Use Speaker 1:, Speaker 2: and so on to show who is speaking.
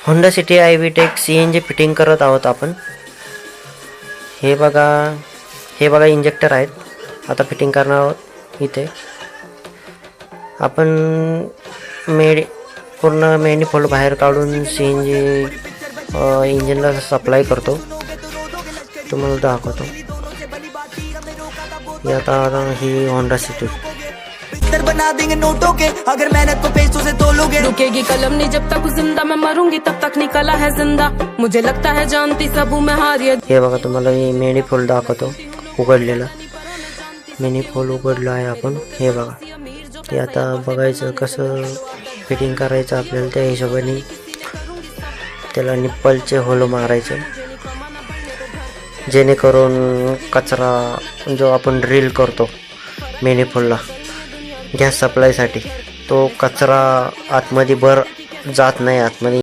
Speaker 1: Honda City IV tech CNG fitting करत आहोत आपण. हे बघा इंजेक्टर आहेत. आता फिटिंग करणार आहोत. इथे आपण पूर्ण मॅनिफोल्ड बाहेर काढून CNG इंजिनला सप्लाय करतो. तुम्हाला दाखवतो. आता ही होंडा सिटी
Speaker 2: बना देंगे नोटों के, अगर मेहनत को पैसों से तोलोगे.
Speaker 3: रुकेगी कलम नहीं जब तक जिंदा, मैं मरूंगी तब तक निकला है जिंदा. मुझे लगता है जानती सबू मैं हारिए.
Speaker 1: हे बघा तुम्हाला मी मॅनिफोल्ड दाखवतो. उघडलेला मॅनिफोल्ड उघडला आहे आपण. हे बघा. हे आता बघायचं कसं फिटिंग करायचं आपल्याला. त्या हिशोबाने त्याला निप्पलचे होल मारायचे, जेणेकरून कचरा जो आपण ड्रिल करतो मॅनिफोल्डला गॅस सप्लायसाठी, तो कचरा आतमध्ये जात नाही. आतमध्ये